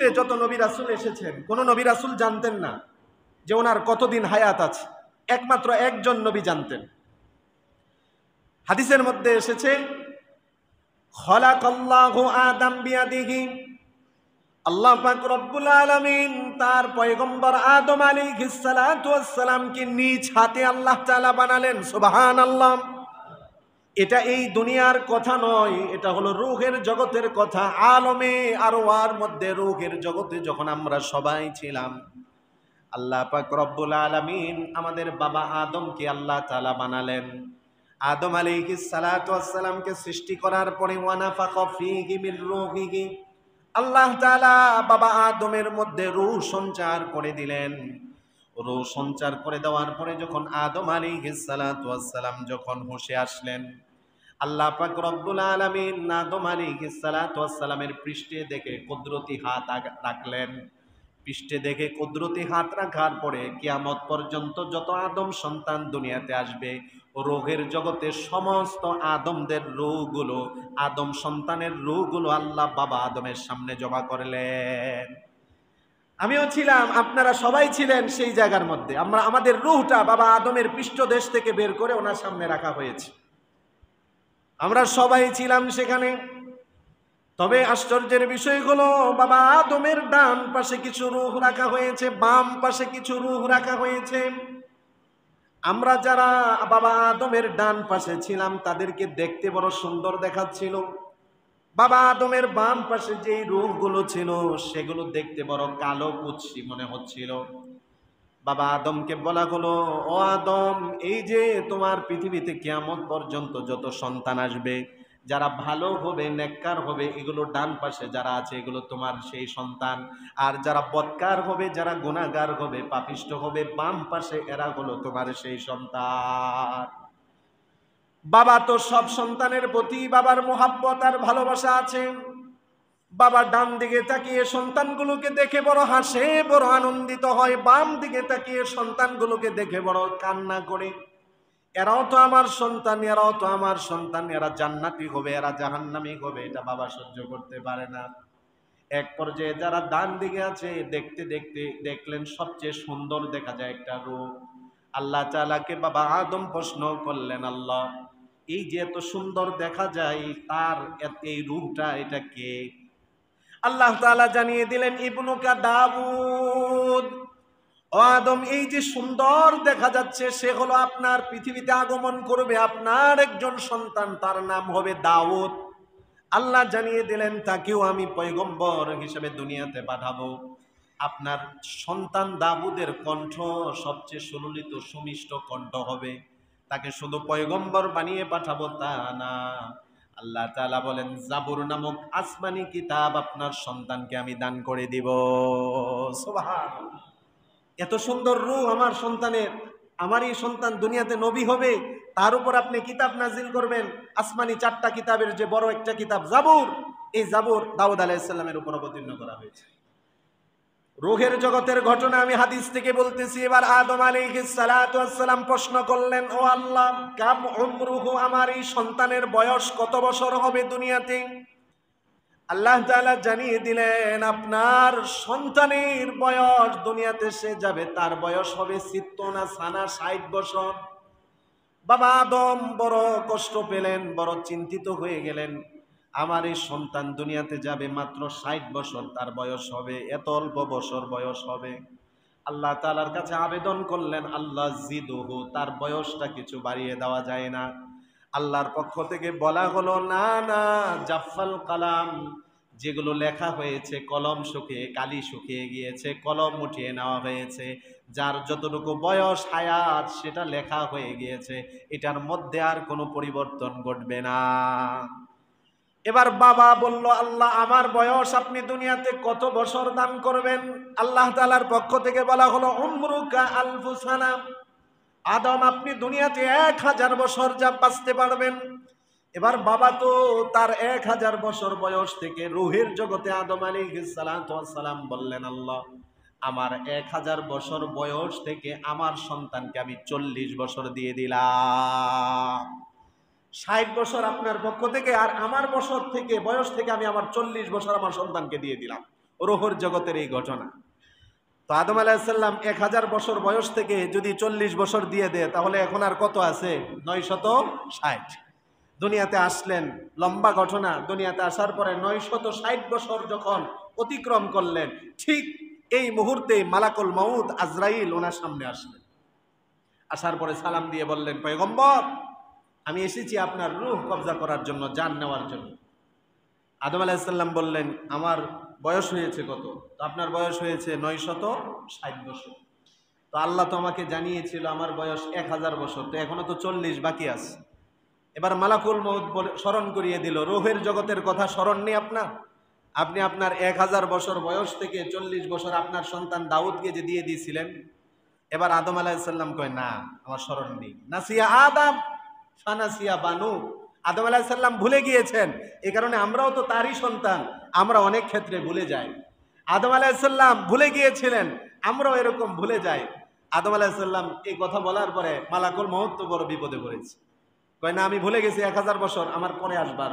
পৃথিবীতে যত নবী রাসূল এসেছেন, কোন নবী রাসূল জানতেন না যে ওনার কতদিন হায়াত আছে। একমাত্র একজন নবী জানতেন। হাদিসের মধ্যে এসেছে, খলাকাল্লাহু আদম বিয়াদিহি, আল্লাহ পাক রব্বুল আলামিন তার পয়গম্বর আদম আলাইহিস সালাতু ওয়াস সালামকে নিজ হাতে আল্লাহ তাআলা বানালেন। সুবহানাল্লাহ। এটা এই দুনিয়ার কথা নয়, এটা হলো রূহের জগতের কথা। আলমে আরওয়ার মধ্যে রূহের জগতে যখন আমরা সবাই ছিলাম, আল্লাহ পাক রব্বুল আলামিন আমাদের বাবা আদমকে আল্লাহ তাআলা বানালেন। আদম আলাইহিস সালাতু ওয়াস সালামকে সৃষ্টি করার পরে ওয়ানাফাখা ফীহি মির রূহিহি, আল্লাহ তাআলা বাবা আদমের মধ্যে রূহ সঞ্চার করে দিলেন। রূহ সঞ্চার করে দেওয়ার পরে যখন আদম আলাইহিস সালাতু ওয়াস সালাম যখন হুঁশে আসলেন, আল্লাহ পাক রব্বুল আলামিন আদম আলাইহিস সালাতু ওয়াস সালামের পৃষ্ঠে দেখে কুদরতি হাত রাখলেন। পৃষ্ঠে দেখে কুদরতি হাত রাখার পরে কিয়ামত পর্যন্ত যত আদম সন্তান দুনিয়াতে আসবে, রূহের জগতে সমস্ত আদমদের রূহগুলো, আদম সন্তানের রূহগুলো আল্লাহ বাবা আদমের সামনে জমা করলেন। আমিও ছিলাম, আপনারা সবাই ছিলেন সেই জায়গার মধ্যে। আমাদের রূহটা বাবা আদমের পৃষ্ঠদেশ থেকে বের করে ওনার সামনে রাখা হয়েছে। আমরা সবাই ছিলাম সেখানে। তবে আশ্চর্যের বিষয় হলো, বাবা আদমের ডান পাশে কিছু রূহ রাখা হয়েছে, বাম পাশে কিছু রূহ রাখা হয়েছে। আমরা যারা বাবা আদমের ডান পাশে ছিলাম তাদেরকে দেখতে বড় সুন্দর দেখাচ্ছিল। বাবা আদমের বাম পাশে যেই রূহগুলো ছিল সেগুলো দেখতে বড় কালো কুৎসি মনে হচ্ছিল। বাবা আদমকে বলা হলো, ও আদম, এই যে তোমার পৃথিবীতে কিয়ামত পর্যন্ত যত সন্তান আসবে, যারা ভালো হবে, নেককার হবে, এগুলো ডান পাশে যারা আছে এগুলো তোমার সেই সন্তান। আর যারা বদকার হবে, যারা গুনাহগার হবে, পাপিষ্ঠ হবে, বাম পাশে এরা হলো তোমার সেই সন্তান। বাবা তো সব সন্তানের প্রতি বাবার মোহাব্বত আর ভালোবাসা আছে। বাবা ডান দিকে তাকিয়ে সন্তানগুলোকে দেখে বড় হাসে, বড় আনন্দিত হয়। বাম দিকে তাকিয়ে সন্তানগুলোকে দেখে বড় কান্না করে। এরাও তো আমার সন্তান, এরাও তো আমার সন্তান, এরা জান্নাতি হবে, এরা জাহান্নামী হবে, এটা বাবা সহ্য করতে পারে না। এক পর্যায়ে যারা ডান দিকে আছে, দেখতে দেখতে দেখলেন সবচেয়ে সুন্দর দেখা যায় একটা রূপ। আল্লাহ তাআলাকে বাবা আদম প্রশ্ন করলেন, আল্লাহ, এই যে এত সুন্দর দেখা যায় তার এই রূপটা এটা কে? আল্লাহ তাআলা জানিয়ে দিলেন, ইবনুকা দাউদ। ও আদম, এই যে সুন্দর দেখা যাচ্ছে সে হলো আপনার পৃথিবীতে আগমন করবে আপনার একজন সন্তান, তার নাম হবে দাউদ। আল্লাহ জানিয়ে দিলেন তাকেও আমি পয়গম্বর হিসেবে দুনিয়াতে পাঠাবো। আপনার সন্তান দাউদের কণ্ঠ সবচেয়ে সুললিত সুমিষ্ট কণ্ঠ হবে। তাকে শুধু পয়গম্বর বানিয়ে পাঠাবো তা না, আল্লাহ তাআলা বলেন জাবুর নামক আসমানি কিতাব আপনার সন্তানকে আমি দান করে দিব। সুবহানাল্লাহ। এত সুন্দর রূহ আমার সন্তানের, আমার এই সন্তান দুনিয়াতে নবী হবে, তার উপর আপনি কিতাব নাজিল করবেন। আসমানি 4টা কিতাবের যে বড় একটা কিতাব জাবুর, এই জাবুর দাউদ আলাইহিস সালামের উপর অবতীর্ণ করা হয়েছে। রূহের জগতের ঘটনা আমি হাদিস থেকে বলতেছি। এবার আদম আলাইহিস সালাতু ওয়াস সালাম প্রশ্ন করলেন, ও আল্লাহ, কাম উমরুহু, আমার এই সন্তানের বয়স কত বছর হবে দুনিয়াতে? আল্লাহ তাআলা জানিয়ে দিলেন, আপনার সন্তানের বয়স দুনিয়াতে সে যাবে তার বয়স হবে 60 সানা, 60 বছর। বাবা আদম বড় কষ্ট পেলেন, বড় চিন্তিত হয়ে গেলেন। আমার এই সন্তান দুনিয়াতে যাবে মাত্র 60 বছর তার বয়স হবে, এত অল্প বছর বয়স হবে। আল্লাহ তাআলার কাছে আবেদন করলেন, আল্লাহ জিদুহু, তার বয়সটা কিছু বাড়িয়ে দেওয়া যায় না? আল্লাহর পক্ষ থেকে বলা হলো, না না, জাফফাল কালাম, যেগুলো লেখা হয়েছে কলম শুকিয়ে, কালি শুকিয়ে গিয়েছে, কলম উঠিয়ে নেওয়া হয়েছে, যার যতটুকু বয়স হায়াত সেটা লেখা হয়ে গিয়েছে, এটার মধ্যে আর কোনো পরিবর্তন ঘটবে না। এবার বাবা বলল, আল্লাহ, আমার বয়স আপনি দুনিয়াতে কত বছর দান করবেন? আল্লাহ তাআলার পক্ষ থেকে বলা হলো, উমরুকা আলফু সানা, আদম আপনি দুনিয়াতে 1000 বছর যা বাঁচতে পারবেন। এবার বাবা তো তার 1000 বছর বয়স থেকে রূহের জগতে আদম আলাইহিস সালাতু ওয়াস সালাম বললেন, আল্লাহ, আমার 1000 বছর বয়স থেকে আমার সন্তানকে আমি 40 বছর দিয়ে দিলাম। 60 বছর আপনার পক্ষ থেকে, আর আমার বয়স থেকে আমি আমার 40 বছর আমার সন্তানকে দিয়ে দিলাম। রুহুর জগতের এই ঘটনা। তো আদম আলাইহিস সালাম 1000 বছর বয়স থেকে যদি 40 বছর দিয়ে দেয়, তাহলে এখন আর কত আছে? 960। দুনিয়াতে আসলেন, লম্বা ঘটনা। দুনিয়াতে আসার পরে 960 বছর যখন অতিক্রম করলেন, ঠিক এই মুহূর্তে মালাকুল মউত আজরাইল ওনার সামনে আসলেন। আসার পরে সালাম দিয়ে বললেন, পয়গম্বর, আমি এসেছি আপনার রূহ কবজা করার জন্য, জান নেওয়ার জন্য। আদম আলাইহিস সালাম বললেন, আমার বয়স হয়েছে কত? তো আপনার বয়স হয়েছে 960 বছর। তো আল্লাহ তো আমাকে জানিয়েছিল আমার বয়স 1000 বছর, তো এখনো তো 40 বাকি আছে। এবার মালাকুল মউত স্মরণ করিয়ে দিল, রূহের জগতের কথা স্মরণ নেই আপনার? আপনি আপনার 1000 বছর বয়স থেকে 40 বছর আপনার সন্তান দাউদকে যে দিয়ে দিয়েছিলেন। এবার আদম আলাইহিস সালাম কয়, না, আমার স্মরণ নেই। নাসিয়া আদম ফানাসিয়া বানু, আদম আলাইহিস সালাম ভুলে গিয়েছেন। এই কারণে আমরাও তো তারই সন্তান, আমরা অনেক ক্ষেত্রে ভুলে যাই। আদম আলাইহিস সালাম ভুলে গিয়েছিলেন, আমরাও এরকম ভুলে যাই। আদম আলাইহিস সালাম এই কথা বলার পরে মালাকুল মউত তো বড় বিপদে পড়েছে। কয়, না, আমি ভুলে গেছি, 1000 বছর আমার পরে আসবে,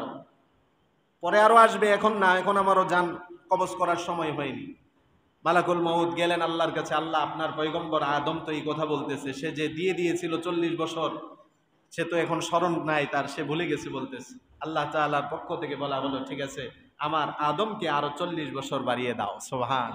পরে আরো আসবে, এখন না, এখন আমারও জান কবজ করার সময় হয়নি। মালাকুল মউত গেলেন আল্লাহর কাছে, আল্লাহ, আপনার পয়গম্বর আদম তো এই কথা বলতেছে, সে যে দিয়ে দিয়েছিল 40 বছর, সে তো এখন স্মরণ নাই তার, সে ভুলে গেছে বলতেছে। আল্লাহ তাআলার পক্ষ থেকে বলা হলো, ঠিক আছে, আমার আদমকে আরো 40 বছর বাড়িয়ে দাও। সুবহান।